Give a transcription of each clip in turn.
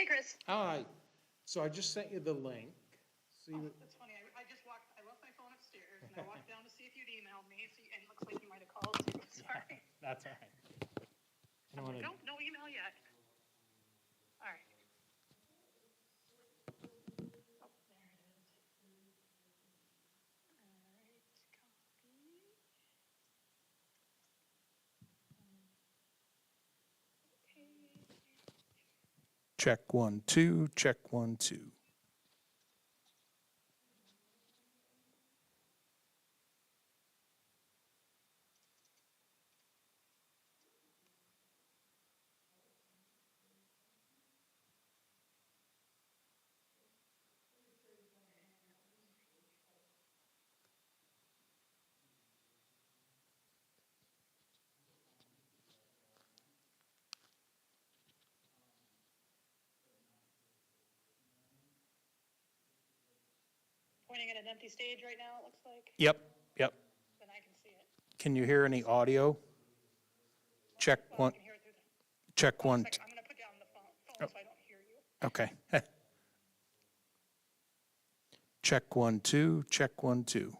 Hey, Chris. Hi, so I just sent you the link. See, Oh, that's funny. I left my phone upstairs and I walked down to see if you'd emailed me, and it looks like you might have called too. Sorry. that's all right. I don't want to, Nope, no email yet. All right. Oh, there it is. All right, copy. Okay. check 1, 2, check 1, 2. Pointing at an empty stage right now, it looks like. Yep, yep. Then I can see it. Can you hear any audio? Check Well, I 1, can hear it through the, check hold on a 1. second. I'm going to put down the phone Oh. so I don't hear you. Okay. check 1, 2, check 1, 2.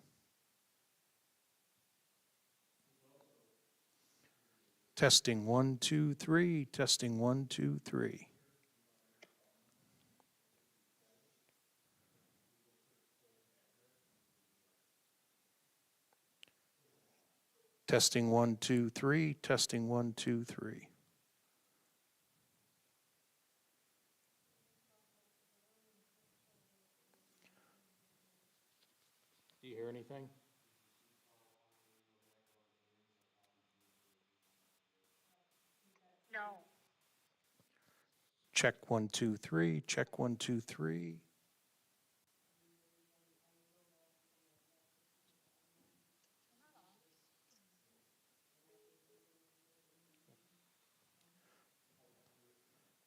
Testing 1, 2, 3, testing 1, 2, 3. Testing 1, 2, 3, testing 1, 2, 3. Do you hear anything? No. Check 1, 2, 3, check 1, 2, 3.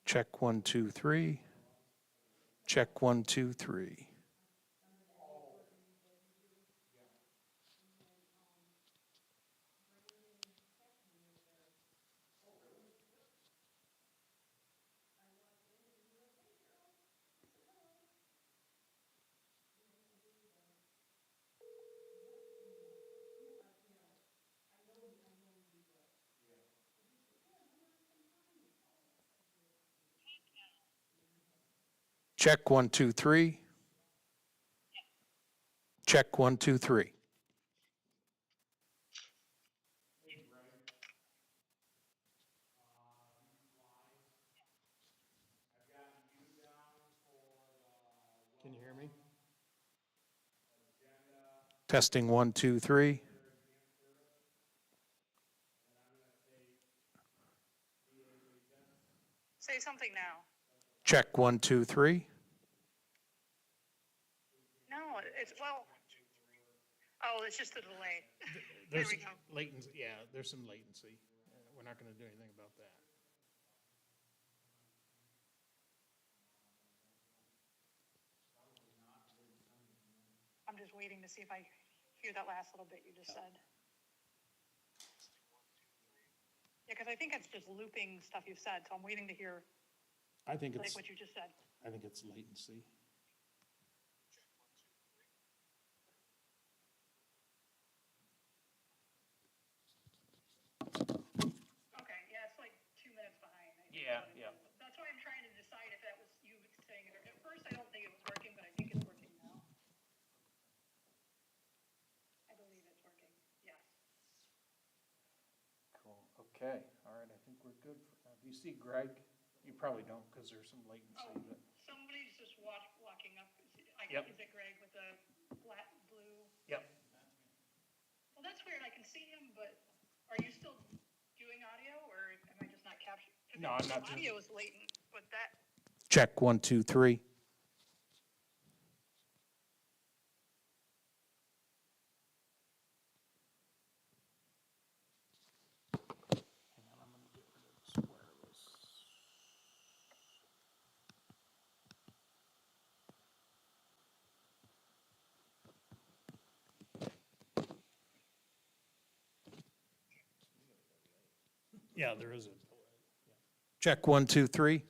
Check 1, 2, 3. Check 1, 2, 3. Check 1, 2, 3. Check 1, 2, 3. Can you hear me? Testing 1, 2, 3. something now. Check 1, 2, 3. No, it's, well, oh, it's just a delay. There's we go. latency, yeah, there's some latency. We're not going to do anything about that. I'm just waiting to see if I hear that last little bit you just said. Yeah, because I think it's just looping stuff you've said, so I'm waiting to hear I think like it's, what you just said. I think it's latency. Okay, yeah, it's like 2 minutes behind. I think Yeah, is what it yeah. is. That's why I'm trying to decide if that was you saying it. At first, I don't think it was working, but I think it's working now. I believe it's working. Yes. Cool, okay, all right, I think we're good for now. Do you see Greg? You probably don't, because there's some latency, but, Somebody's just walking up. Yep. Is it Greg with the black, blue? yep. Well, that's weird. I can see him, but are you still doing audio, or am I just not capturing? No, I'm not doing- Audio is latent, but that. Check 1, 2, 3. Hang on, I'm going to get rid of this wireless. Yeah, there is a delay. Check 1, 2, 3.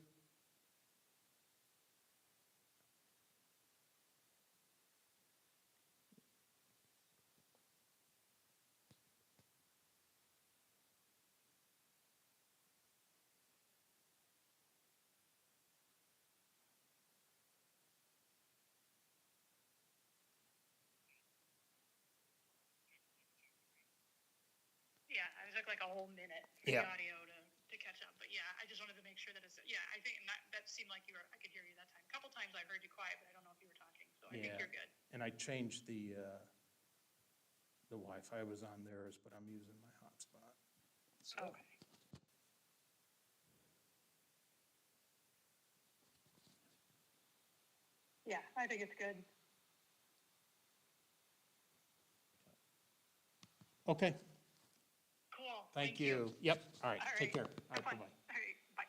Yeah, I took like a whole minute for the Yeah. audio to catch up. But yeah, I just wanted to make sure that it's, yeah, I think that seemed like I could hear you that time. A couple times I heard you quiet, but I don't know if you were talking. So I think Yeah. you're good. And I changed the Wi-Fi was on theirs, but I'm using my hotspot. So. Okay. Yeah, I think it's good. Okay, Cool. thank you. Yep, all right, All take right. care. All right, Have fun. bye-bye. All right, bye.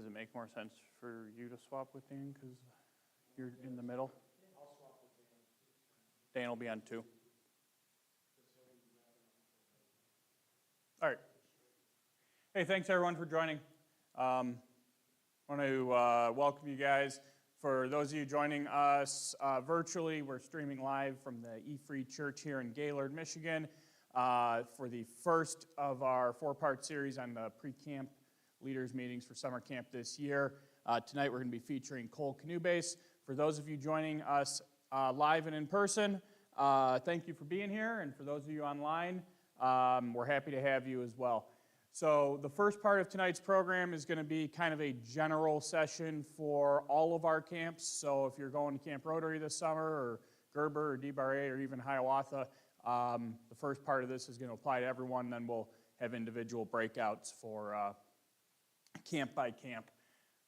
Does it make more sense for you to swap with Dan because you're in the middle? I'll swap with Dan. Dan will be on 2. All right. Hey, thanks everyone for joining. I want to welcome you guys. For those of you joining us virtually, we're streaming live from the E-Free Church here in Gaylord, Michigan, for the first of our 4-part series on the pre-camp leaders meetings for summer camp this year. Tonight we're going to be featuring Cole Canoe Base. For those of you joining us live and in person, thank you for being here, and for those of you online, we're happy to have you as well. So the first part of tonight's program is going to be kind of a general session for all of our camps. So if you're going to Camp Rotary this summer, or Gerber, or D-Bar A, or even Hiawatha, the first part of this is going to apply to everyone. Then we'll have individual breakouts for camp by camp.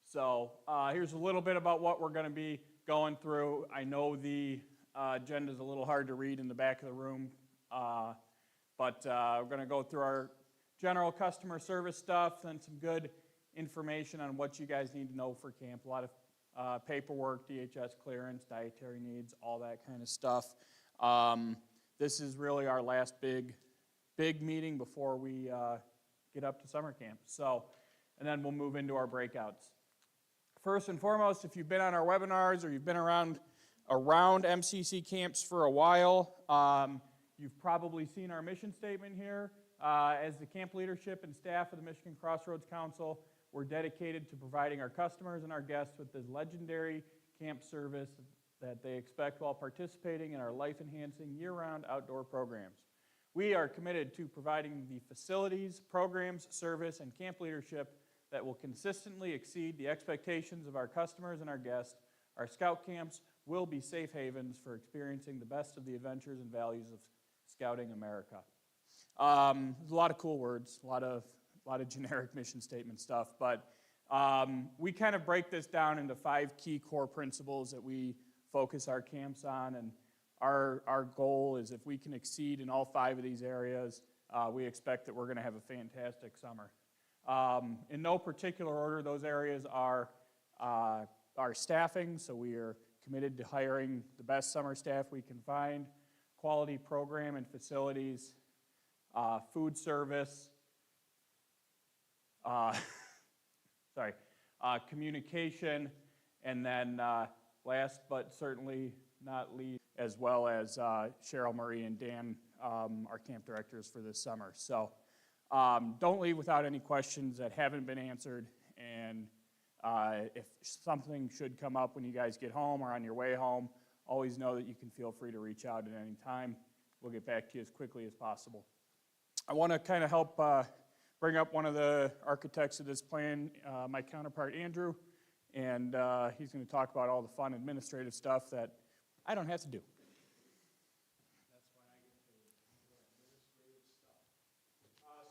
So here's a little bit about what we're going to be going through. I know the agenda is a little hard to read in the back of the room, but we're going to go through our general customer service stuff and some good information on what you guys need to know for camp. A lot of paperwork, DHS clearance, dietary needs, all that kind of stuff. This is really our last big meeting before we get up to summer camp. So, and then we'll move into our breakouts. First and foremost, if you've been on our webinars or you've been around MCC camps for a while, you've probably seen our mission statement here. As the camp leadership and staff of the Michigan Crossroads Council, we're dedicated to providing our customers and our guests with this legendary camp service that they expect while participating in our life-enhancing year-round outdoor programs. We are committed to providing the facilities, programs, service, and camp leadership that will consistently exceed the expectations of our customers and our guests. Our scout camps will be safe havens for experiencing the best of the adventures and values of Scouting America. There's a lot of cool words, a lot of generic mission statement stuff, but we kind of break this down into 5 key core principles that we focus our camps on, and our goal is if we can exceed in all 5 of these areas, we expect that we're going to have a fantastic summer. In no particular order, those areas are our staffing, so we are committed to hiring the best summer staff we can find, quality program and facilities, food service, communication, and then last but certainly not least, as well as Cheryl, Marie, and Dan, our camp directors for this summer. So don't leave without any questions that haven't been answered, and if something should come up when you guys get home or on your way home, always know that you can feel free to reach out at any time. We'll get back to you as quickly as possible. I want to kind of help bring up one of the architects of this plan, my counterpart Andrew, and he's going to talk about all the fun administrative stuff that I don't have to do. That's why I get paid. Administrative stuff.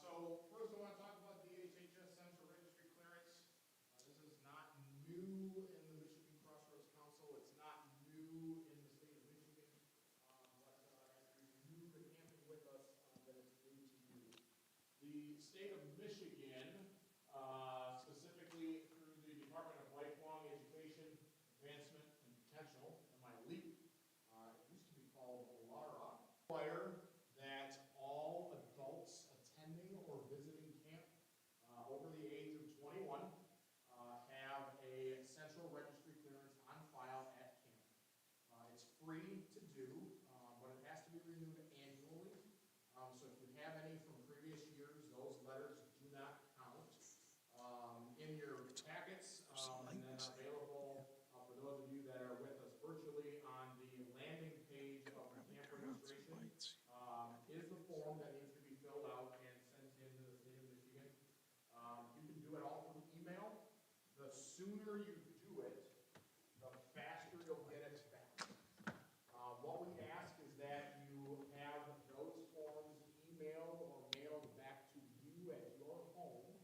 So first I want to talk about the HHS Central Registry Clearance. This is not new in the Michigan Crossroads Council. It's not new in the state of Michigan. But if you're new to camping with us, then it's new to you. The state of Michigan, specifically through the Department of Lifelong Education, Advancement, and Potential, MILEAP, it used to be called LARA, require that all adults attending or visiting camp over the age of 21 have a central registry clearance on file at camp. It's free to do, but it has to be renewed annually. So if you have any from previous years, those letters do not count. In your packets, and then available for those of you that are with us virtually on the landing page of the camp registration, is the form that needs to be filled out and sent into the state of Michigan. You can do it all through email. The sooner you do it, the faster you'll get it back. What we ask is that you have those forms emailed or mailed back to you at your home.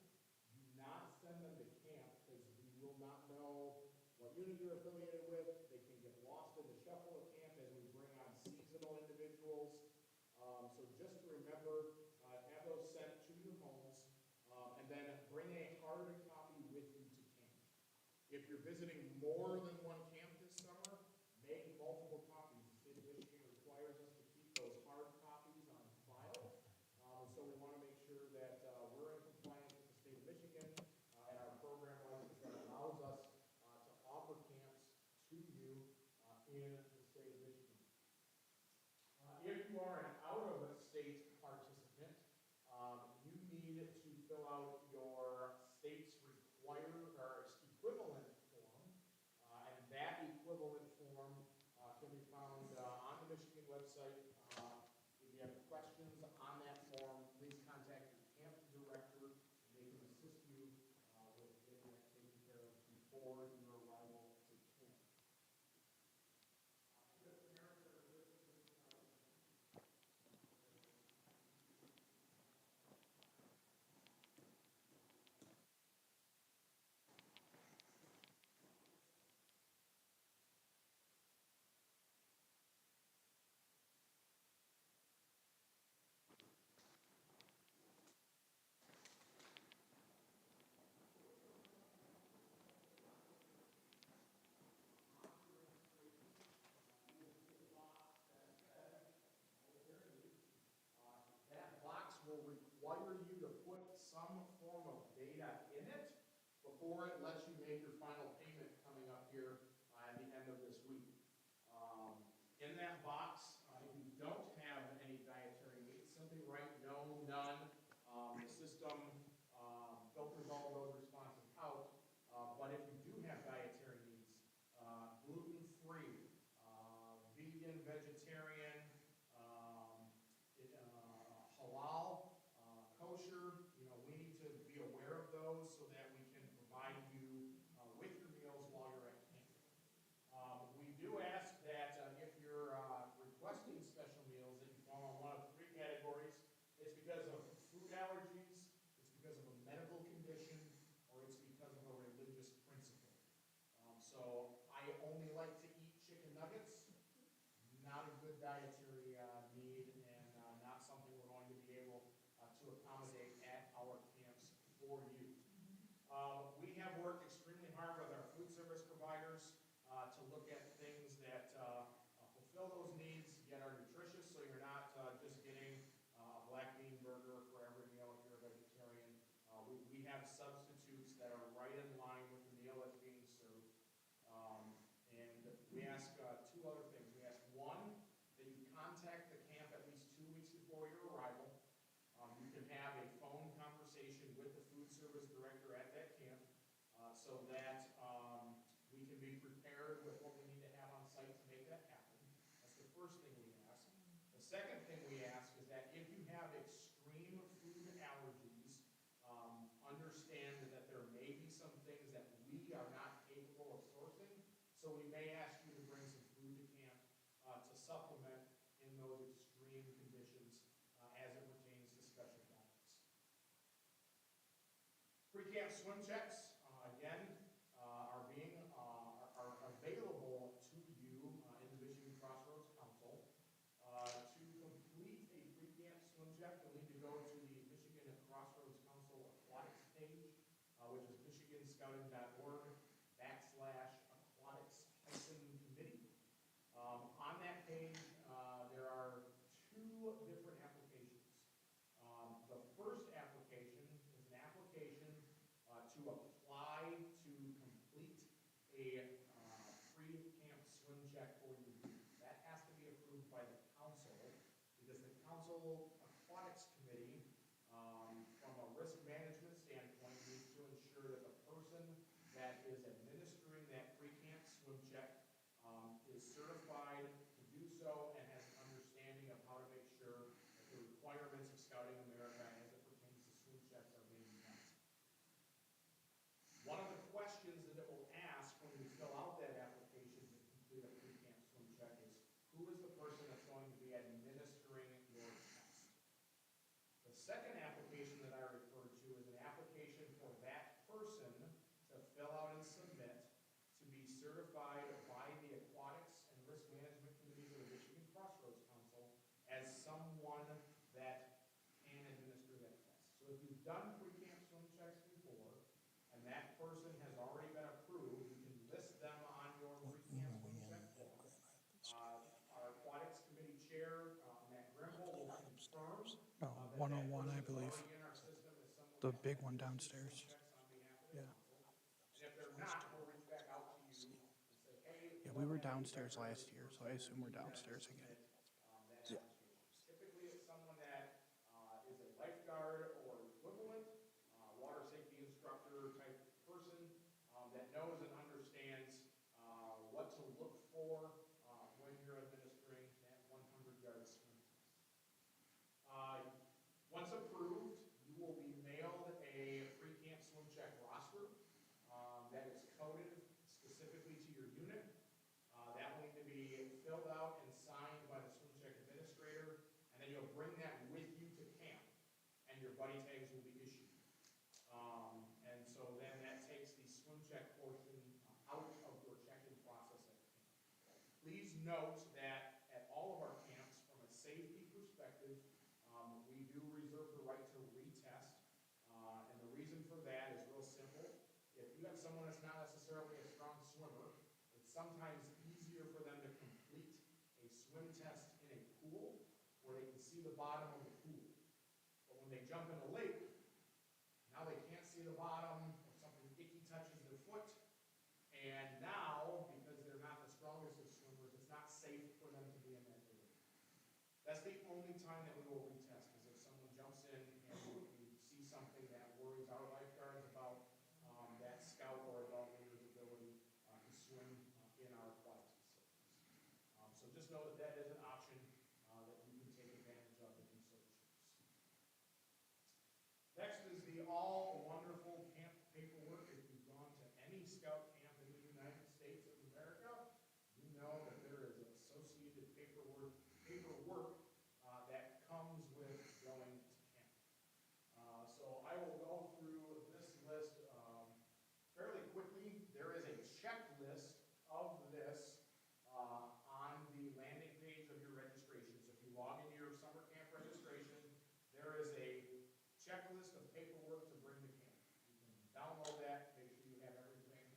Do not send them to camp because we will not know what unit you're affiliated with. They can get lost in the shuffle of camp as we bring on seasonal individuals. So just remember, have those sent to your homes, and then bring a hard copy with you to camp. If you're visiting more than one camp this summer, make multiple copies. The state of Michigan requires us to keep those hard copies on file. So we want to make sure that we're in compliance with the state of Michigan and our program license that allows us to offer camps to you in the state of Michigan. If you are an out-of-state participant, you need to fill out your state's required or equivalent form, and that equivalent form can be found on the Michigan website. If you have questions on that form, please contact your camp director, and they can assist you with getting that taken care of before your arrival to camp. That box will require you to put some form of data in it before it lets you make your final payment coming up here at the end of this week. In that box, if you don't have any dietary needs, simply write no, none. The system filters all those responses out. But if you do have dietary needs, gluten-free, vegan, vegetarian, halal, kosher, we need to be aware of those so that we can provide you with your meals while you're at camp. We do ask that if you're requesting special meals that you fall in one of three categories. It's because of food allergies, it's because of a medical condition, or it's because of a religious principle. So I only like to eat chicken nuggets. Not a good dietary need, and not something we're going to be able to accommodate at our camps for you. We have worked extremely hard with our food service providers to look at things that fulfill those needs, yet are nutritious, so you're not just getting a black bean burger for every meal if you're a vegetarian. We have substitutes that are right in line with the meal that's being served. And we ask two other things. We ask, one, that you contact the camp at least 2 weeks before your arrival. You can have a phone conversation with the food service director at that camp so that we can be prepared with what we need to have on site to make that happen. That's the first thing we ask. The second thing we ask is that if you have extreme food allergies, understand that there may be some things that we are not capable of sourcing, so we may ask you to bring some food to camp to supplement in those extreme conditions as it pertains to special diets. Pre-camp swim checks, again, are available to you in the Michigan Crossroads Council. To complete a pre-camp swim check, you'll need to go to the Michigan Crossroads Council Aquatics page, which is michiganscouting.org/aquatics-committee. On that page, there are two different applications. The first application is an application to apply to complete a pre-camp swim check for your youth. That has to be approved by the council, because the council aquatics committee, from a risk management standpoint, needs to ensure that the person that is administering that pre-camp swim check is certified to do so and has an understanding of how to make sure that the requirements of Scouting America as it pertains to swim checks are being met. One of the questions that it will ask when you fill out that application to complete a pre-camp swim check is, who is the person that's going to be administering your test? The second application that I referred to is an application for that person to fill out and submit to be certified by the Aquatics and Risk Management Committees of the Michigan Crossroads Council as someone that can administer that test. So if you've done pre-camp swim checks before, and that person has already been approved 101, I believe. already in our system as someone The that big has one administered downstairs. swim checks on behalf of the Yeah. council. And if they're not, we'll reach back out to you and say, hey, Yeah, we we were don't have any downstairs record of last this year, so person, I we'll assume we're need them to downstairs again. submit that application. Typically, it's someone that is a lifeguard or equivalent, water safety instructor type person that knows and understands what to look for when you're administering that 100-yard swim test. Once approved, you will be mailed a pre-camp swim check roster that is coded specifically to your unit. That will need to be filled out and signed by the swim check administrator, and then you'll bring that with you to camp, and your buddy tags will be issued. And so then that takes the swim check portion out of your check-in process at camp. Please note that at all of our camps, from a safety perspective, we do reserve the right to retest. And the reason for that is real simple. If you have someone that's not necessarily a strong swimmer, it's sometimes easier for them to complete a swim test in a pool where they can see the bottom of the pool. But when they jump in a lake, now they can't see the bottom, or something icky touches their foot, and now, because they're not the strongest of swimmers, it's not safe for them to be in that area. That's the only time that we will retest, is if someone jumps in and we see something that worries our lifeguards about that scout or adult leader's ability to swim in our aquatic facilities. So just know that that is an option that you can take advantage of if you so choose. Next is the all wonderful camp paperwork. If you've gone to any scout camp in the United States of America, you know that there is associated paperwork that comes with going to camp. So I will go through this list fairly quickly. There is a checklist of this on the landing page of your registration. So if you log into your summer camp registration, there is a checklist of paperwork to bring to camp. You can download that, make sure you have everything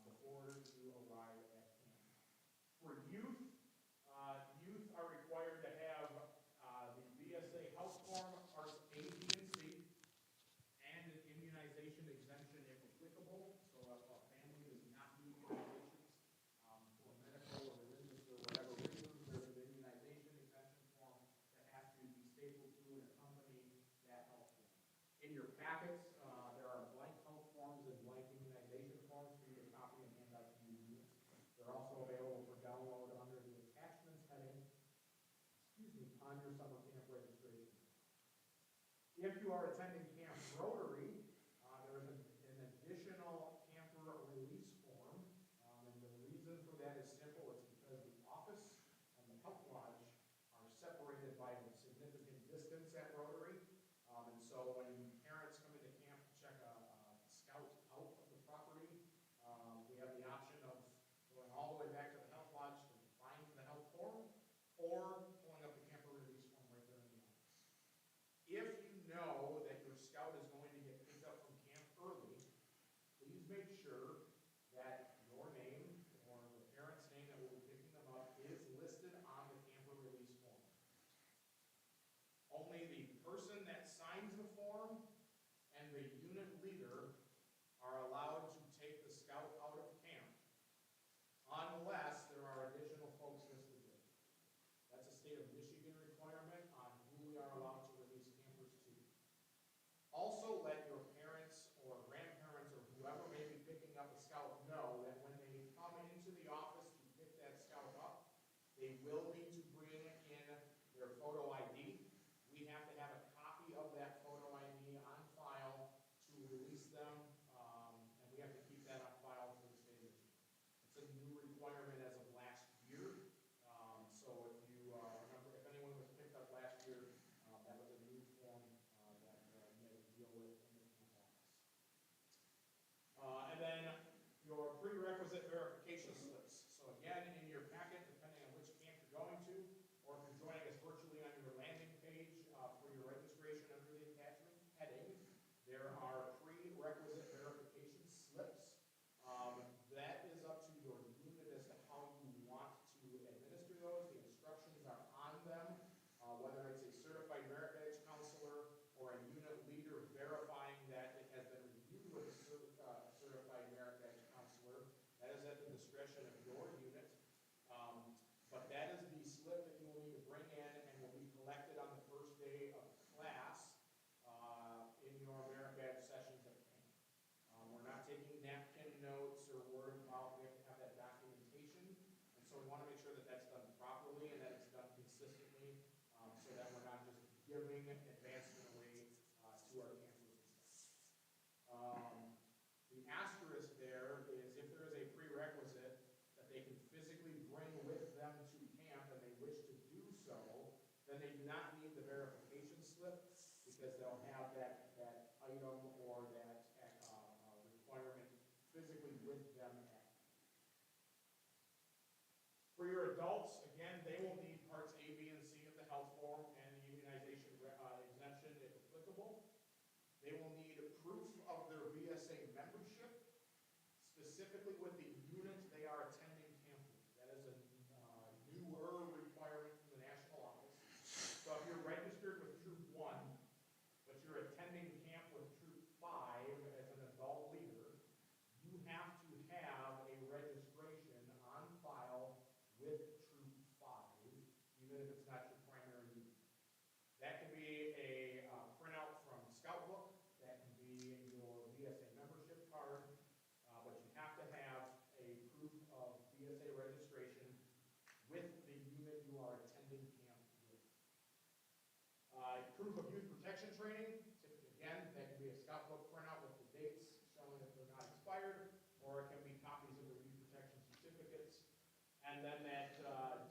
before you arrive at camp. For youth, youth are required to have the BSA health form, parts A, B, and C, and an immunization exemption if applicable. So if a family does not do immunizations for medical or religious or whatever reasons, there's an immunization exemption form that has to be stapled to and accompany that health form. In your packets, there are blank health forms and blank immunization forms for you to copy and hand out to your unit. They're also available for download under the attachments heading, on your summer camp registration. If you are attending Camp Rotary, there is an additional camper release form, and the reason for that is simple. It's because the office and the health lodge are separated by a significant distance at Rotary, and so when parents come into camp to check a scout out of the property, we have the option of going all the way back to the health lodge to find the health form, or pulling up the camper release form right there in the office. If you know that your scout is going to get giving advancement away to our camp working staff. The asterisk there is if there is a prerequisite that they can physically bring with them to camp and they wish to do so, then they do not need the verification slip because they'll have that item or that requirement physically with them at camp. For your adults, again, they will need parts A, B, and C of the health form and the immunization exemption if applicable. They will need proof of their BSA membership, specifically with the unit they are attending camp with. That is a newer requirement from the national office. So if you're registered with Troop 1, but you're attending camp with Troop 5 as an adult leader, you have to have a registration on file with Troop 5, even if it's not your primary unit. That can be a printout from Scout Book, that can be your BSA membership card, but you have to have a proof of BSA registration with the unit you are attending camp with. Proof of youth protection training, again, that can be a Scout Book printout with the dates showing that they're not expired, or it can be copies of their youth protection certificates. And then that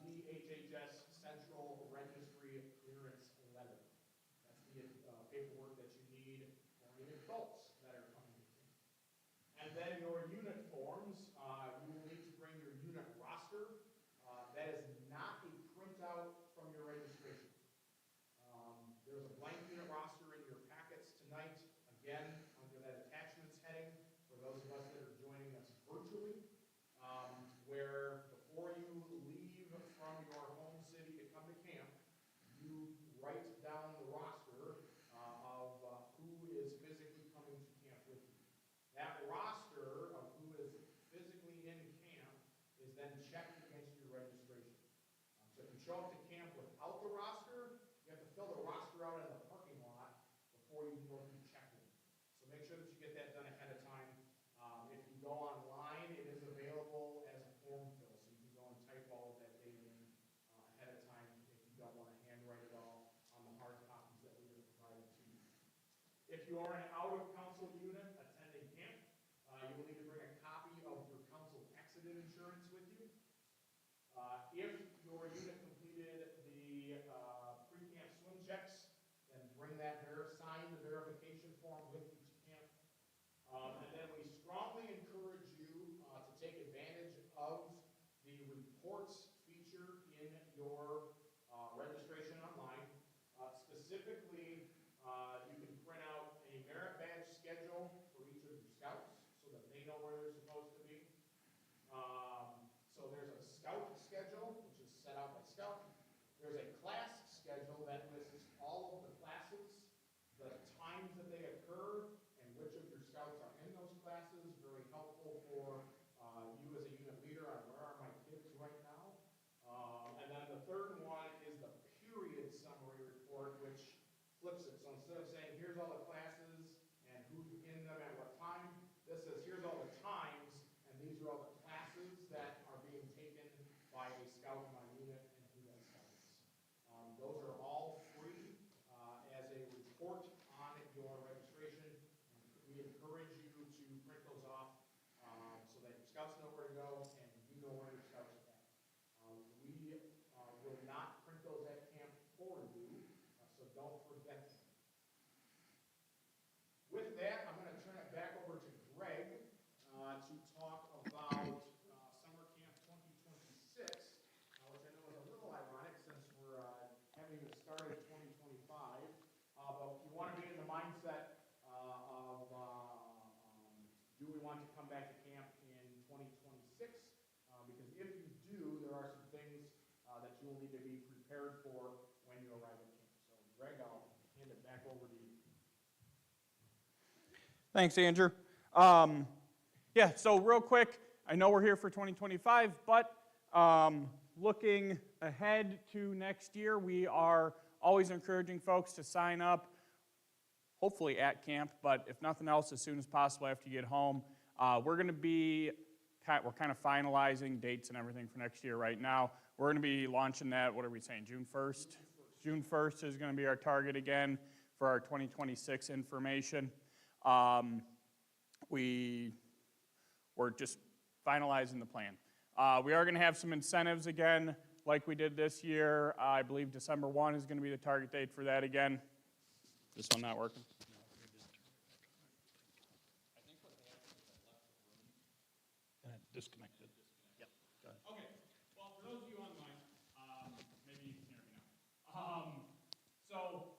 DHHS Central Registry Clearance Letter. That's the paperwork that you need for any adults that are coming to camp. And then your unit forms, you will need to bring your unit roster. That is not a printout from your registration. There's a blank unit roster in your packets tonight, again, under that attachments heading, for those of us that are joining us virtually, where before you leave from your home city to come to camp, you write down the roster of who is physically coming to camp with you. That roster of who is physically in camp is then checked against your registration. So if you show up to camp without the roster, you have to fill the roster out in the parking lot before you can go through check-in. So make sure that you get that done ahead of time. If you go online, it is available as a form fill, so you can go and type all of that data in ahead of time if you don't want to handwrite it all on the hard copies that we have provided to you. If you are an out-of-council unit attending camp, you will need to bring a copy of your council accident insurance with you. If your unit completed the pre-camp swim checks, then bring that sign the verification form with you to camp. And then we strongly encourage you to take advantage of the reports feature in your registration online. Specifically, you can print out a merit badge schedule for each of your scouts so that they know where they're supposed to be. So there's a scout schedule, which is set out by Scout. There's a class schedule that lists all of the classes, the times that they occur, and which of your scouts are in those classes. Very helpful for you as a unit leader on where are my kids right now. And then the third one is the period summary report, which flips it. So instead of saying, here's all the classes and who's in them at what time, this says, here's all the times, and these are all the classes that are being taken by a scout in my unit and who that scout is. Those are all free as a report on your registration. We encourage you to print those off so that your scouts know where to go and you know where your scouts are at. We will not print those at camp for you, so don't forget them. With that, I'm going to turn it back over to Greg to talk about Summer Camp 2026, which I know is a little ironic since we're having it start in 2025. But you want to be in the mindset of do we want to come back to camp in 2026? Because if you do, there are some things that you will need to be prepared for when you arrive at camp. So Greg, I'll hand it back over to you. Thanks, Andrew. Yeah, so real quick, I know we're here for 2025, but looking ahead to next year, we are always encouraging folks to sign up, hopefully at camp, but if nothing else, as soon as possible after you get home. We're kind of finalizing dates and everything for next year right now. We're going to be launching that, what are we saying, June 1st? June 1st is going to be our target again for our 2026 information. We're just finalizing the plan. We are going to have some incentives again, like we did this year. I believe December 1 is going to be the target date for that again. This one not working? Disconnected. Yep. Okay. Well, for those of you online, maybe you can hear me now. So,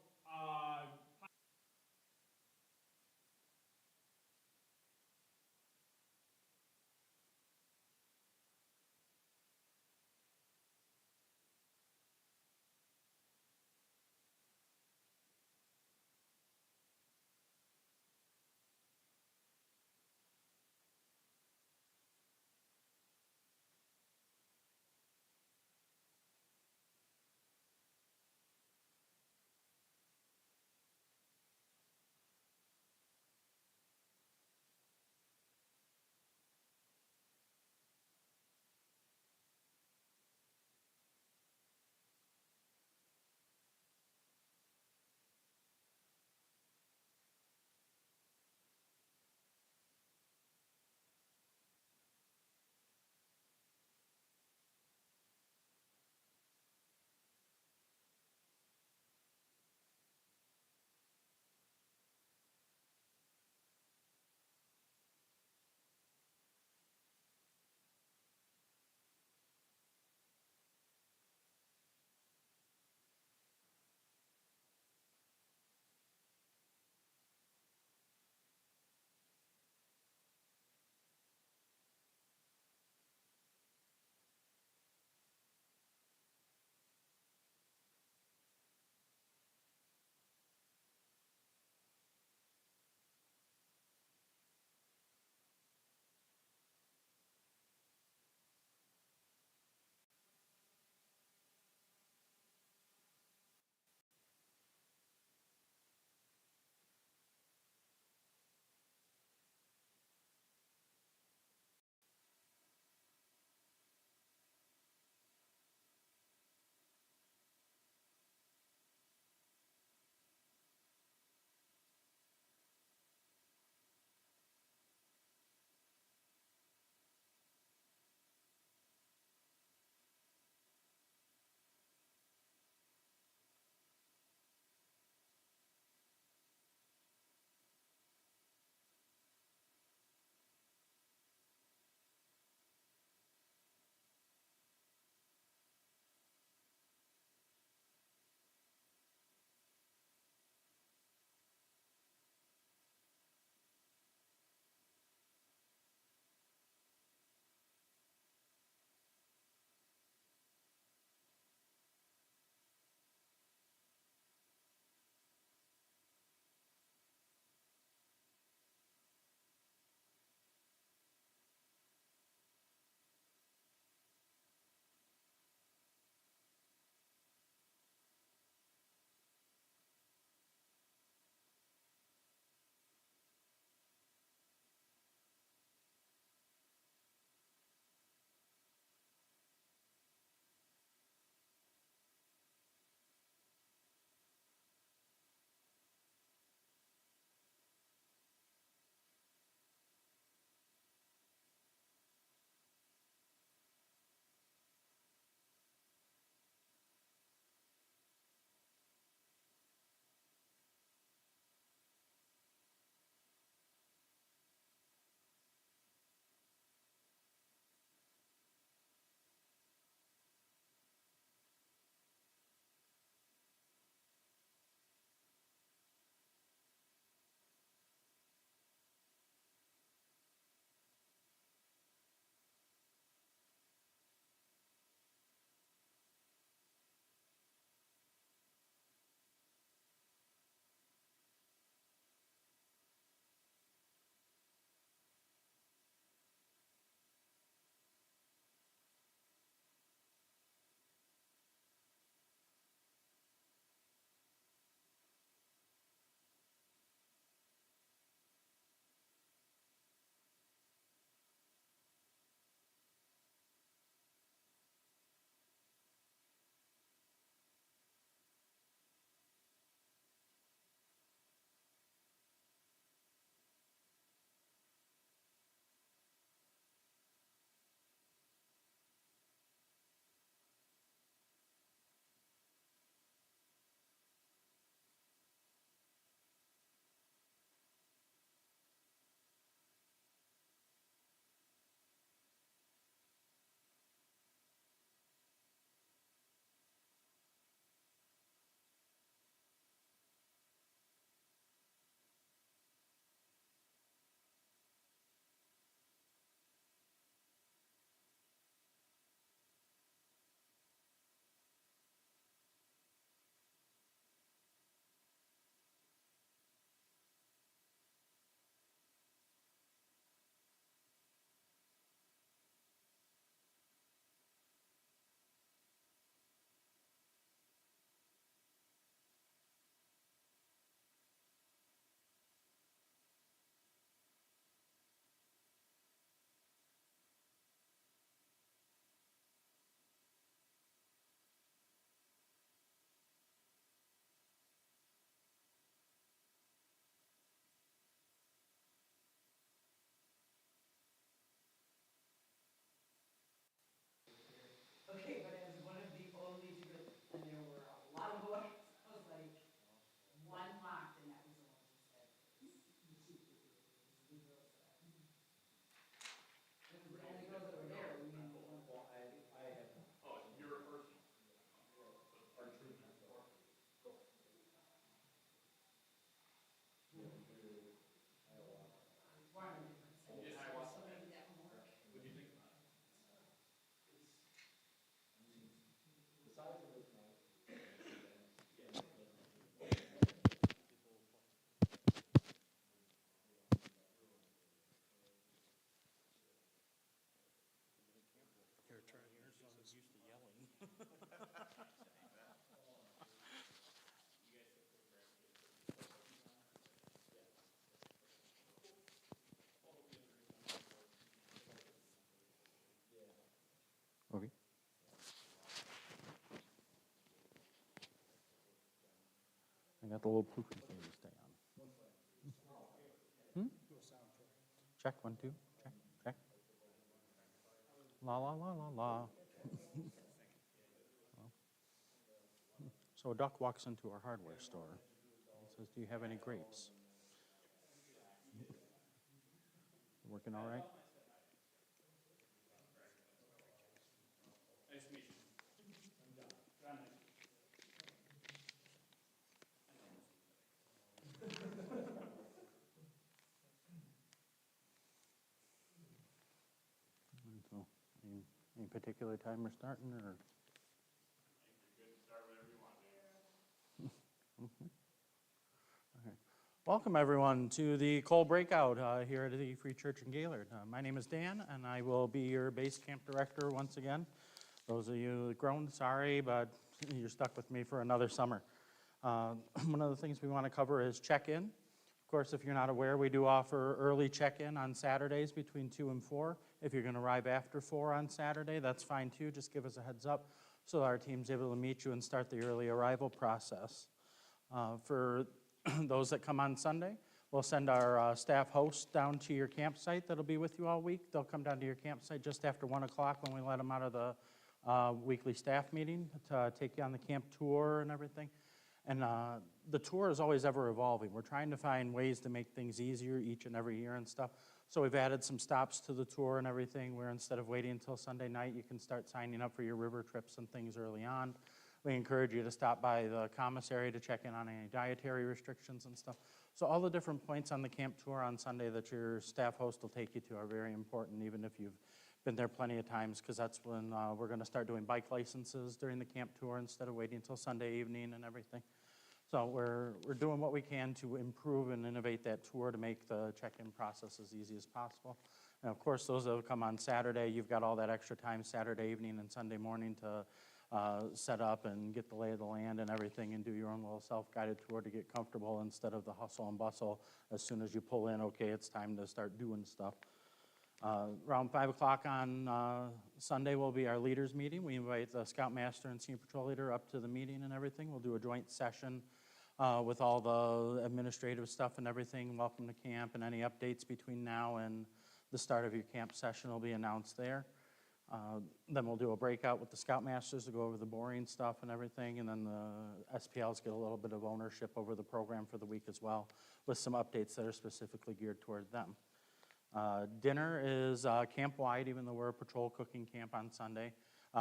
got the little poofy thing to stay on. Check, 1, 2, check, check. La, la, la, la, la. So a duck walks into our hardware store and says, do you have any grapes? Working all right? Nice to meet you. I'm John. John, nice to meet So, any particular time we're starting, or? you. You're good to start whenever you want. Okay. Welcome, everyone, to the Cole Breakout here at the Free Church in Gaylord. My name is Dan, and I will be your base camp director once again. Those of you that groaned, sorry, but you're stuck with me for another summer. One of the things we want to cover is check-in. Of course, if you're not aware, we do offer early check-in on Saturdays between 2 and 4. If you're going to arrive after 4 on Saturday, that's fine too. Just give us a heads up so that our team's able to meet you and start the early arrival process. For those that come on Sunday, we'll send our staff host down to your campsite that'll be with you all week. They'll come down to your campsite just after 1 o'clock when we let them out of the weekly staff meeting to take you on the camp tour and everything. And the tour is always ever evolving. We're trying to find ways to make things easier each and every year and stuff. So we've added some stops to the tour and everything where instead of waiting until Sunday night, you can start signing up for your river trips and things early on. We encourage you to stop by the commissary to check in on any dietary restrictions and stuff. So all the different points on the camp tour on Sunday that your staff host will take you to are very important, even if you've been there plenty of times, because that's when we're going to start doing bike licenses during the camp tour instead of waiting until Sunday evening and everything. So we're doing what we can to improve and innovate that tour to make the check-in process as easy as possible. And of course, those that come on Saturday, you've got all that extra time Saturday evening and Sunday morning to set up and get the lay of the land and everything and do your own little self-guided tour to get comfortable instead of the hustle and bustle. As soon as you pull in, okay, it's time to start doing stuff. Around 5 o'clock on Sunday will be our leaders meeting. We invite the Scoutmaster and Senior Patrol Leader up to the meeting and everything. We'll do a joint session with all the administrative stuff and everything. Welcome to camp, and any updates between now and the start of your camp session will be announced there. Then we'll do a breakout with the Scoutmasters to go over the boring stuff and everything, and then the SPLs get a little bit of ownership over the program for the week as well, with some updates that are specifically geared toward them. Dinner is camp-wide, even though we're a patrol cooking camp on Sunday,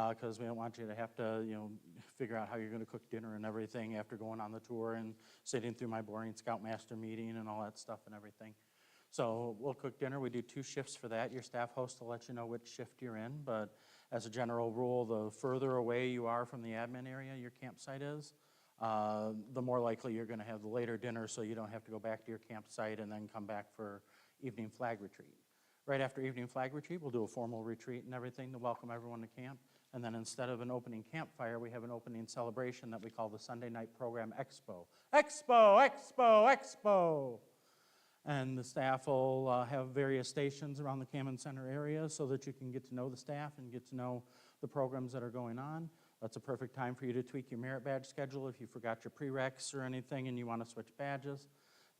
because we don't want you to have to, figure out how you're going to cook dinner and everything after going on the tour and sitting through my boring Scoutmaster meeting and all that stuff and everything. So we'll cook dinner. We do 2 shifts for that. Your staff host will let you know which shift you're in, but as a general rule, the further away you are from the admin area your campsite is, the more likely you're going to have the later dinner so you don't have to go back to your campsite and then come back for evening flag retreat. Right after evening flag retreat, we'll do a formal retreat and everything to welcome everyone to camp. And then instead of an opening campfire, we have an opening celebration that we call the Sunday Night Program Expo. Expo, Expo, Expo! And the staff will have various stations around the Cammon Center area so that you can get to know the staff and get to know the programs that are going on. That's a perfect time for you to tweak your merit badge schedule if you forgot your prereqs or anything and you want to switch badges.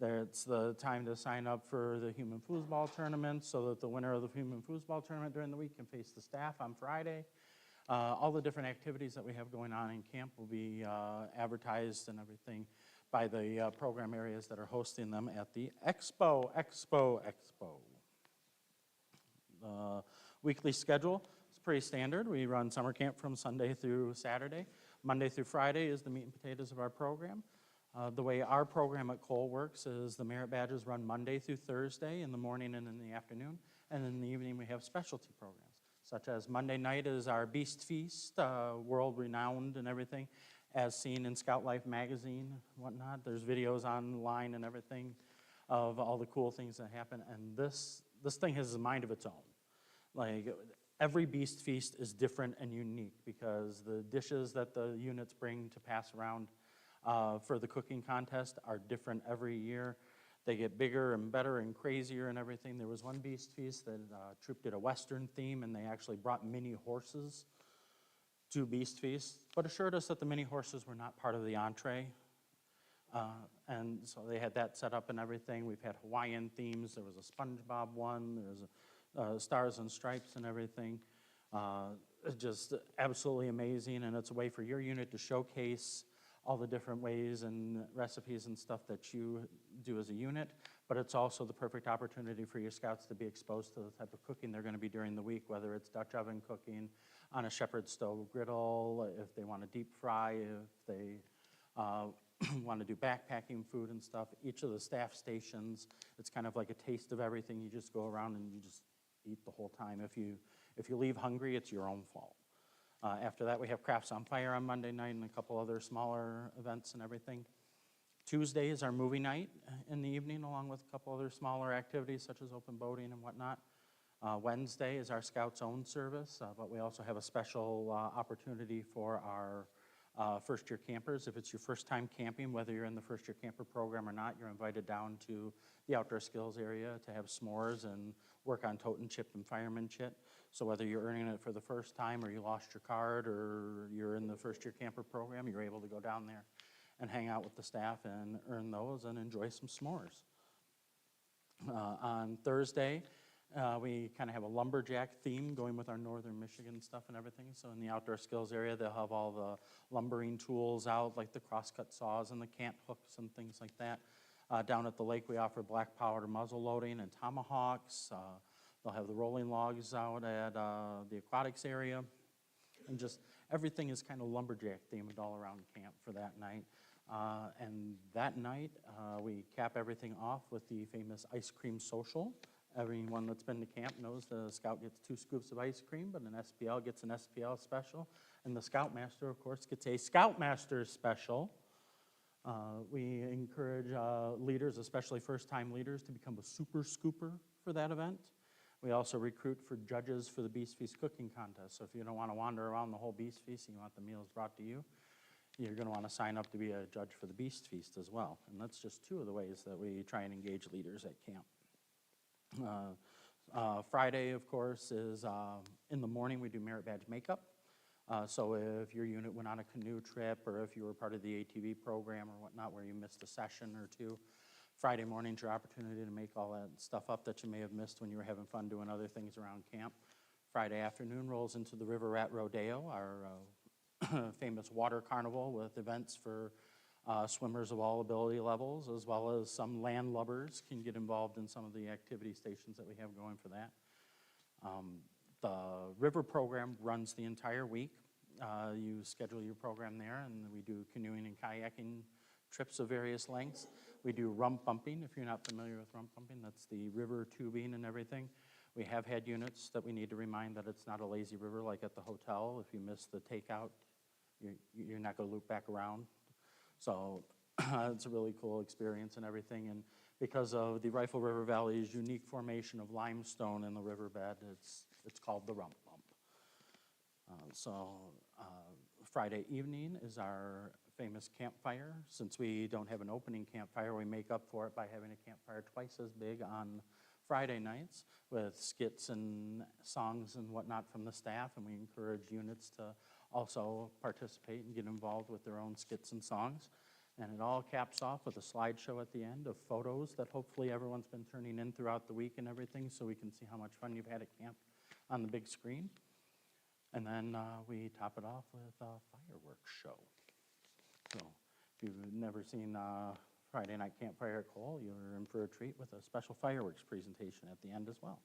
It's the time to sign up for the Human Foosball Tournament so that the winner of the Human Foosball Tournament during the week can face the staff on Friday. All the different activities that we have going on in camp will be advertised and everything by the program areas that are hosting them at the Expo, Expo, Expo. Weekly schedule is pretty standard. We run summer camp from Sunday through Saturday. Monday through Friday is the meat and potatoes of our program. The way our program at Cole works is the merit badges run Monday through Thursday in the morning and in the afternoon, and in the evening we have specialty programs, such as Monday night is our Beast Feast, world-renowned and everything, as seen in Scout Life magazine and whatnot. There's videos online and everything of all the cool things that happen, and this thing has a mind of its own. Like, every Beast Feast is different and unique because the dishes that the units bring to pass around for the cooking contest are different every year. They get bigger and better and crazier and everything. There was one Beast Feast that troop did a Western theme, and they actually brought mini horses to Beast Feast, but assured us that the mini horses were not part of the entree. And so they had that set up and everything. We've had Hawaiian themes. There was a SpongeBob one. There was a Stars and Stripes and everything. Just absolutely amazing, and it's a way for your unit to showcase all the different ways and recipes and stuff that you do as a unit, but it's also the perfect opportunity for your scouts to be exposed to the type of cooking they're going to be during the week, whether it's Dutch oven cooking, on a shepherd stove griddle, if they want to deep fry, if they want to do backpacking food and stuff. Each of the staff stations, it's kind of like a taste of everything. You just go around and you just eat the whole time. If you leave hungry, it's your own fault. After that, we have Crafts on Fire on Monday night and a couple other smaller events and everything. Tuesday is our movie night in the evening, along with a couple other smaller activities such as open boating and whatnot. Wednesday is our Scouts Own service, but we also have a special opportunity for our first-year campers. If it's your first time camping, whether you're in the first-year camper program or not, you're invited down to the outdoor skills area to have s'mores and work on tote and chip and fireman chit. So whether you're earning it for the first time or you lost your card or you're in the first-year camper program, you're able to go down there and hang out with the staff and earn those and enjoy some s'mores. On Thursday, we kind of have a lumberjack theme going with our northern Michigan stuff and everything. So in the outdoor skills area, they'll have all the lumbering tools out, like the crosscut saws and the cant hooks and things like that. Down at the lake, we offer black powder muzzle loading and tomahawks. They'll have the rolling logs out at the aquatics area. And just everything is kind of lumberjack themed all around camp for that night. And that night, we cap everything off with the famous ice cream social. Everyone that's been to camp knows the scout gets 2 scoops of ice cream, but an SPL gets an SPL special. And the Scoutmaster, of course, gets a Scoutmaster special. We encourage leaders, especially first-time leaders, to become a super scooper for that event. We also recruit for judges for the Beast Feast cooking contest. So if you don't want to wander around the whole Beast Feast and you want the meals brought to you, you're going to want to sign up to be a judge for the Beast Feast as well. And that's just 2 of the ways that we try and engage leaders at camp. Friday, of course, is in the morning we do merit badge makeup. So if your unit went on a canoe trip or if you were part of the ATV program or whatnot where you missed a session or 2, Friday morning's your opportunity to make all that stuff up that you may have missed when you were having fun doing other things around camp. Friday afternoon rolls into the River Rat Rodeo, our famous water carnival with events for swimmers of all ability levels, as well as some landlubbers can get involved in some of the activity stations that we have going for that. The river program runs the entire week. You schedule your program there, and we do canoeing and kayaking trips of various lengths. We do rump bumping. If you're not familiar with rump bumping, that's the river tubing and everything. We have had units that we need to remind that it's not a lazy river like at the hotel. If you miss the takeout, you're not going to loop back around. So it's a really cool experience and everything. And because of the Rifle River Valley's unique formation of limestone in the riverbed, it's called the rump bump. Friday evening is our famous campfire. Since we don't have an opening campfire, we make up for it by having a campfire twice as big on Friday nights with skits and songs and whatnot from the staff, and we encourage units to also participate and get involved with their own skits and songs. And it all caps off with a slideshow at the end of photos that hopefully everyone's been turning in throughout the week and everything, so we can see how much fun you've had at camp on the big screen. And then we top it off with a fireworks show. So if you've never seen Friday Night Campfire at Cole, you're in for a treat with a special fireworks presentation at the end as well.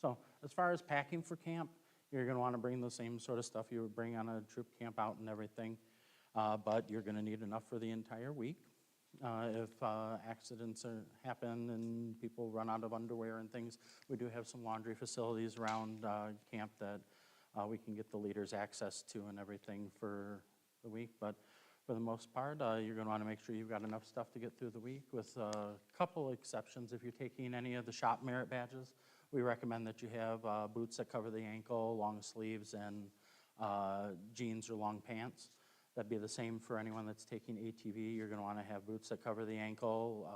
So as far as packing for camp, you're going to want to bring the same sort of stuff you would bring on a troop camp out and everything, but you're going to need enough for the entire week. If accidents happen and people run out of underwear and things, we do have some laundry facilities around camp that we can get the leaders access to and everything for the week. But for the most part, you're going to want to make sure you've got enough stuff to get through the week, with a couple exceptions. If you're taking any of the shop merit badges, we recommend that you have boots that cover the ankle, long sleeves, and jeans or long pants. That'd be the same for anyone that's taking ATV. You're going to want to have boots that cover the ankle,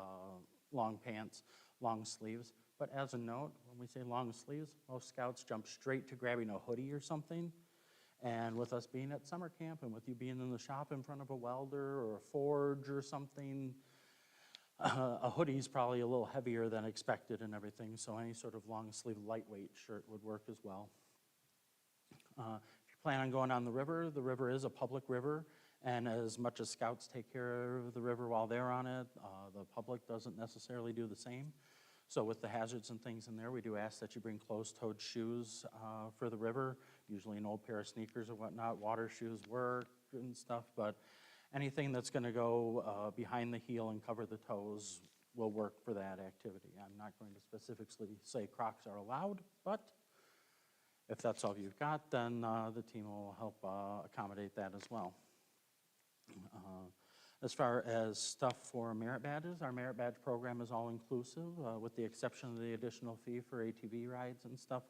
long pants, long sleeves. But as a note, when we say long sleeves, most scouts jump straight to grabbing a hoodie or something. And with us being at summer camp and with you being in the shop in front of a welder or a forge or something, a hoodie's probably a little heavier than expected and everything, so any sort of long sleeve lightweight shirt would work as well. If you plan on going on the river is a public river, and as much as scouts take care of the river while they're on it, the public doesn't necessarily do the same. So with the hazards and things in there, we do ask that you bring closed-toed shoes for the river, usually an old pair of sneakers or whatnot. Water shoes work and stuff, but anything that's gonna go behind the heel and cover the toes will work for that activity. I'm not going to specifically say Crocs are allowed, but if that's all you've got, then the team will help accommodate that as well. As far as stuff for merit badges, our merit badge program is all inclusive, with the exception of the additional fee for ATV rides and stuff,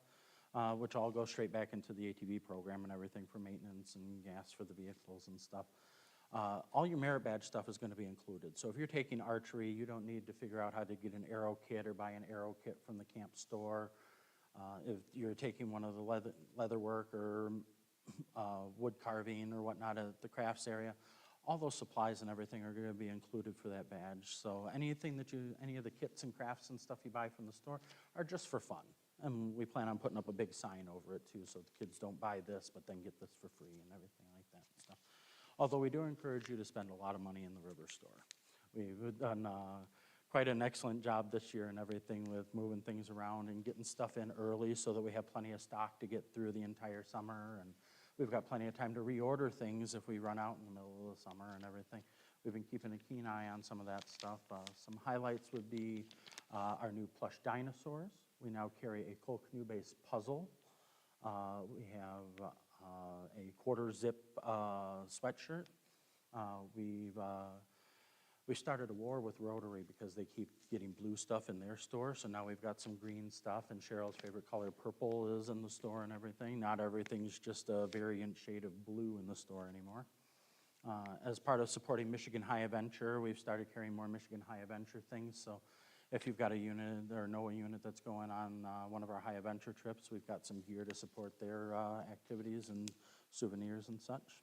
which all go straight back into the ATV program and everything for maintenance and gas for the vehicles and stuff. All your merit badge stuff is going to be included. So if you're taking archery, you don't need to figure out how to get an arrow kit or buy an arrow kit from the camp store. If you're taking one of the leather work or wood carving or whatnot at the crafts area, all those supplies and everything are going to be included for that badge. So anything that any of the kits and crafts and stuff you buy from the store are just for fun. And we plan on putting up a big sign over it too, so the kids don't buy this but then get this for free and everything like that and stuff. Although we do encourage you to spend a lot of money in the river store. We've done quite an excellent job this year and everything with moving things around and getting stuff in early so that we have plenty of stock to get through the entire summer, and we've got plenty of time to reorder things if we run out in the middle of the summer and everything. We've been keeping a keen eye on some of that stuff. Some highlights would be our new plush dinosaurs. We now carry a coal canoe-based puzzle. We have a quarter zip sweatshirt. We started a war with Rotary because they keep getting blue stuff in their store, so now we've got some green stuff, and Cheryl's favorite color, purple, is in the store and everything. Not everything's just a variant shade of blue in the store anymore. As part of supporting Michigan High Adventure, we've started carrying more Michigan High Adventure things, so if you've got a unit or know a unit that's going on one of our High Adventure trips, we've got some gear to support their activities and souvenirs and such.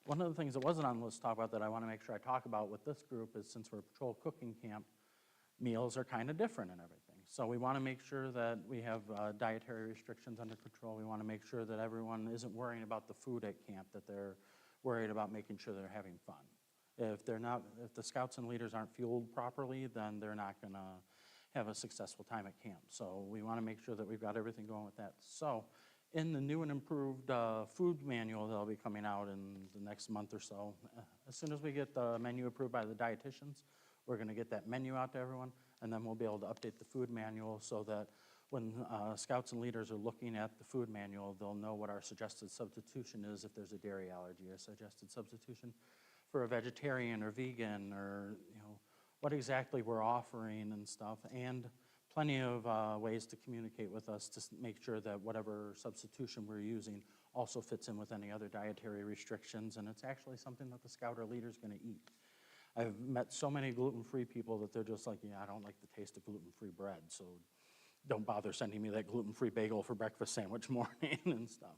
One of the things that wasn't on the list to talk about that I want to make sure I talk about with this group is, since we're a patrol cooking camp, meals are kind of different and everything. So we want to make sure that we have dietary restrictions under control. We want to make sure that everyone isn't worrying about the food at camp, that they're worried about making sure they're having fun. If the scouts and leaders aren't fueled properly, then they're not going to have a successful time at camp. So we want to make sure that we've got everything going with that. So in the new and improved food manual that'll be coming out in the next month or so, as soon as we get the menu approved by the dietitians, we're going to get that menu out to everyone, and then we'll be able to update the food manual so that when scouts and leaders are looking at the food manual, they'll know what our suggested substitution is if there's a dairy allergy, a suggested substitution for a vegetarian or vegan, or what exactly we're offering and stuff, and plenty of ways to communicate with us to make sure that whatever substitution we're using also fits in with any other dietary restrictions, and it's actually something that the scout or leader is going to eat. I've met so many gluten-free people that they're just like, yeah, I don't like the taste of gluten-free bread, so don't bother sending me that gluten-free bagel for breakfast sandwich morning and stuff.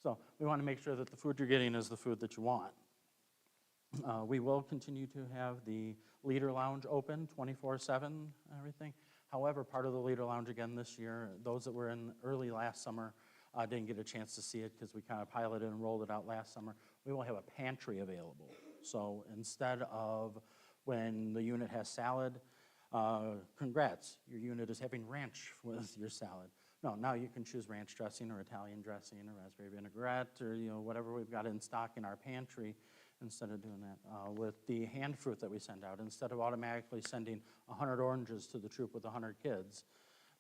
So we want to make sure that the food you're getting is the food that you want. We will continue to have the Leader Lounge open 24/7 and everything. However, part of the Leader Lounge again this year, those that were in early last summer didn't get a chance to see it because we kind of piloted and rolled it out last summer. We will have a pantry available. So instead of when the unit has salad, congrats, your unit is having ranch with your salad. No, now you can choose ranch dressing or Italian dressing or raspberry vinaigrette or whatever we've got in stock in our pantry. Instead of doing that, with the hand fruit that we send out, instead of automatically sending 100 oranges to the troop with 100 kids,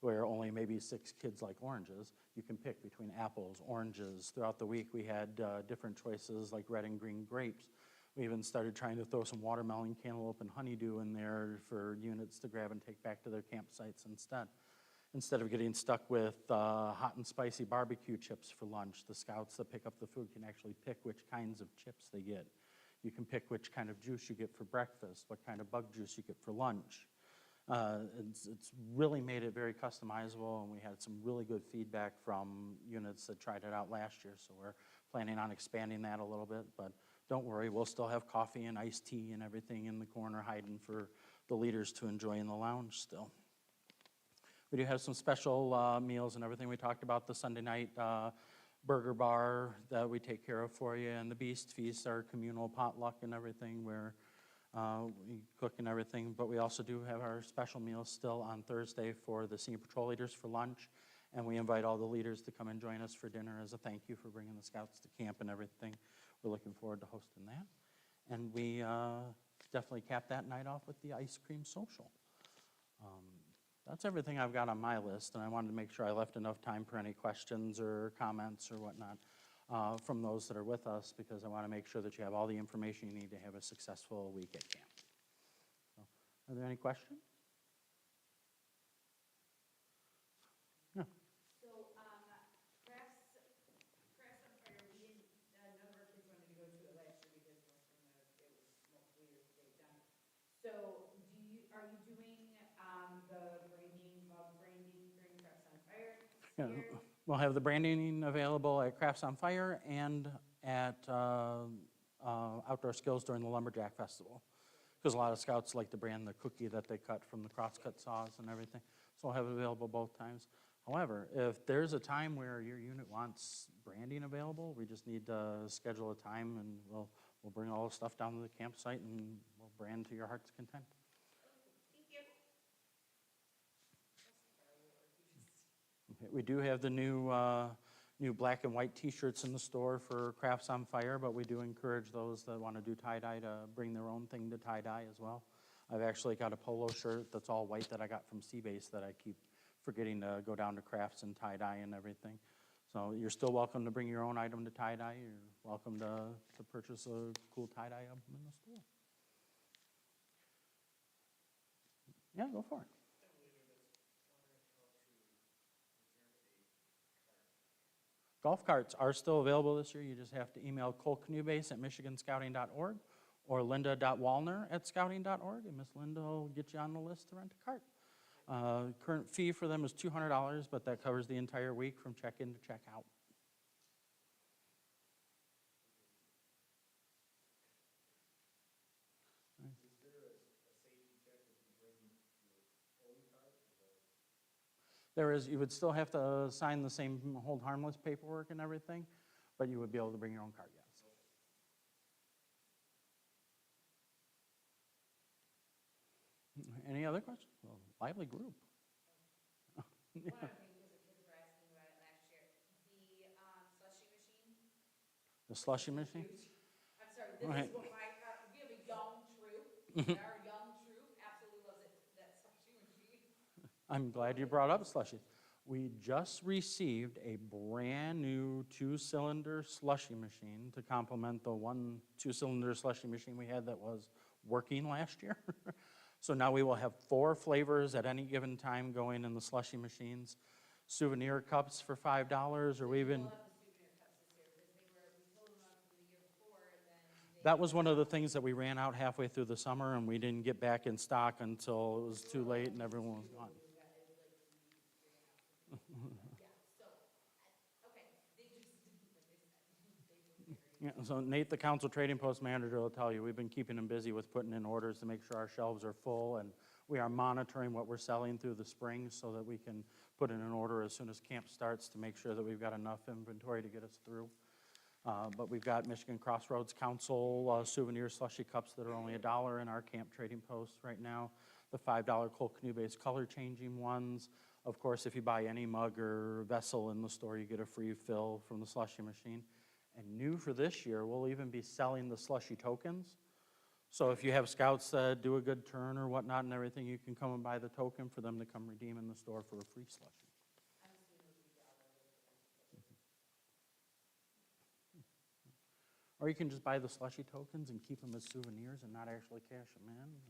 where only maybe 6 kids like oranges, you can pick between apples, oranges. Throughout the week, we had different choices like red and green grapes. We even started trying to throw some watermelon, cantaloupe, and honeydew in there for units to grab and take back to their campsites instead. Instead of getting stuck with hot and spicy barbecue chips for lunch, the scouts that pick up the food can actually pick which kinds of chips they get. You can pick which kind of juice you get for breakfast, what kind of bug juice you get for lunch. It's really made it very customizable, and we had some really good feedback from units that tried it out last year, so we're planning on expanding that a little bit, but don't worry, we'll still have coffee and iced tea and everything in the corner hiding for the leaders to enjoy in the lounge still. We do have some special meals and everything. We talked about the Sunday night burger bar that we take care of for you, and the Beast Feast, our communal potluck and everything, where we cook and everything. But we also do have our special meals still on Thursday for the senior patrol leaders for lunch, and we invite all the leaders to come and join us for dinner as a thank you for bringing the scouts to camp and everything. We're looking forward to hosting that. And we definitely cap that night off with the ice cream social. That's everything I've got on my list, and I wanted to make sure I left enough time for any questions or comments or whatnot from those that are with us, because I want to make sure that you have all the information you need to have a successful week at camp. So, are there any questions? Yeah. So, crafts on fire, we didn't, none of our kids wanted to go to it last year because most of them, it was multiple years that they've done it. So, are you doing, the branding, bug branding during crafts on fire Yeah, this year? we'll have the branding available at Crafts on Fire and at Outdoor Skills during the Lumberjack Festival. Because a lot of scouts like to brand the cookie that they cut from the crosscut saws and everything. So we'll have it available both times. However, if there's a time where your unit wants branding available, we just need to schedule a time, and we'll bring all the stuff down to the campsite and we'll brand to your heart's content. Thank you. Okay, we do have the new black and white t-shirts in the store for Crafts on Fire, but we do encourage those that want to do tie-dye to bring their own thing to tie-dye as well. I've actually got a polo shirt that's all white that I got from Seabase that I keep forgetting to go down to Crafts and tie-dye and everything. So you're still welcome to bring your own item to tie-dye. You're welcome to purchase a cool tie-dye item in the store. Yeah, go for it. Golf carts are still available this year. You just have to email colecanoebase@michiganscouting.org or linda.wallner@scouting.org, and Miss Linda will get you on the list to rent a cart. Current fee for them is $200, but that covers the entire week from check-in to check-out. There is, you would still have to sign the same hold harmless paperwork and everything, but you would be able to bring your own cart, yes. Any other questions? Well, lively group. One other thing, because the kids were asking about it last year, the slushy machine. The slushy machine? Huge. I'm sorry, this Right. is what we have a young troop. Our young troop absolutely loves it, that slushy machine. I'm glad you brought up slushy. We just received a brand new 2-cylinder slushy machine to complement the 1 2-cylinder slushy machine we had that was working last year. So now we will have 4 flavors at any given time going in the slushy machines. Souvenir cups for $5, or we even... We'll have the souvenir cups this year, because we told them about from the year before, and then That was one of the things that we ran out halfway through the summer, and we didn't get back in stock until it was too late and everyone was gone. Okay, they just, like I said, they were very. Yeah, so Nate, the council trading post manager, will tell you, we've been keeping them busy with putting in orders to make sure our shelves are full, and we are monitoring what we're selling through the spring so that we can put in an order as soon as camp starts to make sure that we've got enough inventory to get us through. But we've got Michigan Crossroads Council souvenir slushy cups that are only $1 in our camp trading post right now. The $5 Colt Canoe-based color changing ones. Of course, if you buy any mug or vessel in the store, you get a free fill from the slushy machine. And new for this year, we'll even be selling the slushy tokens. So if you have scouts that do a good turn or whatnot and everything, you can come and buy the token for them to come redeem in the store for a free slushy. Or you can just buy the slushy tokens and keep them as souvenirs and not actually cash them in.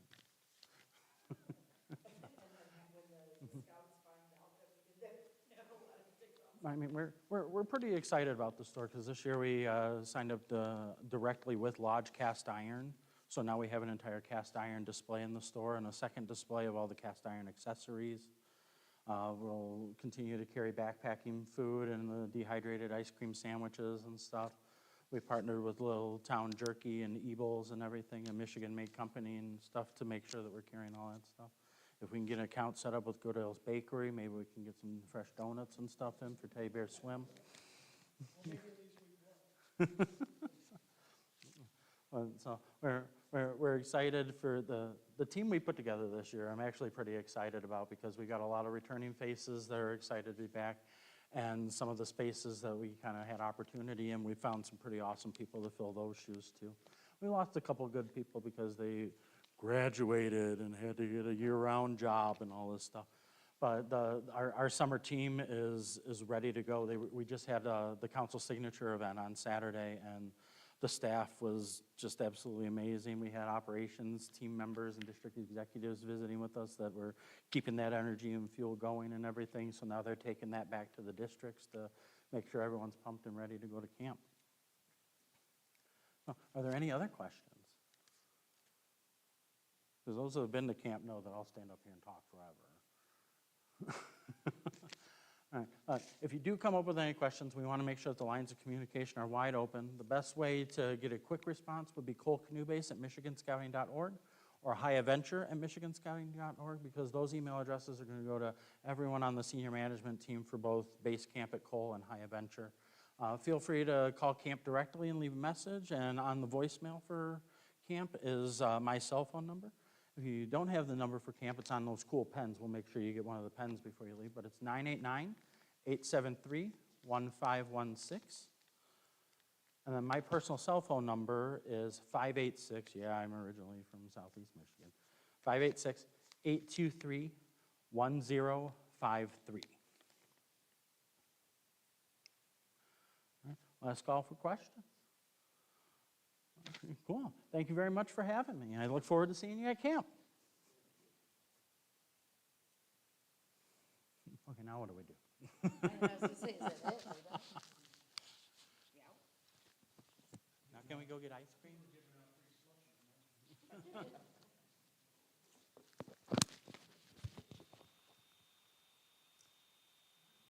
I mean, we're pretty excited about the store because this year we signed up directly with Lodge Cast Iron. So now we have an entire cast iron display in the store and a second display of all the cast iron accessories. We'll continue to carry backpacking food and the dehydrated ice cream sandwiches and stuff. We partnered with Little Town Jerky and Ebles and everything, a Michigan-made company and stuff to make sure that we're carrying all that stuff. If we can get an account set up with Goodale's Bakery, maybe we can get some fresh donuts and stuff in for Teddy Bear Swim. So we're excited for the team we put together this year. I'm actually pretty excited about because we got a lot of returning faces that are excited to be back, and some of the spaces that we kind of had opportunity in, we found some pretty awesome people to fill those shoes too. We lost a couple good people because they graduated and had to get a year-round job and all this stuff. But our summer team is ready to go. We just had the council signature event on Saturday, and the staff was just absolutely amazing. We had operations team members and district executives visiting with us that were keeping that energy and fuel going and everything. So now they're taking that back to the districts to make sure everyone's pumped and ready to go to camp. Are there any other questions? Because those who have been to camp know that I'll stand up here and talk forever. All right. If you do come up with any questions, we want to make sure that the lines of communication are wide open. The best way to get a quick response would be Cole Canubase at michiganscouting.org or highadventure@michiganscouting.org, because those email addresses are going to go to everyone on the senior management team for both base camp at Cole and High Adventure. Feel free to call camp directly and leave a message, and on the voicemail for camp is my cell phone number. If you don't have the number for camp, it's on those cool pens. We'll make sure you get one of the pens before you leave, but it's 989-873-1516. And then my personal cell phone number is 586, yeah, I'm originally from Southeast Michigan, 586-823-1053. All right, last call for questions. Cool. Thank you very much for having me. I look forward to seeing you at camp. Okay, now what do we do? I was gonna say, is that it? We're done? Yeah. Now can we go get ice cream?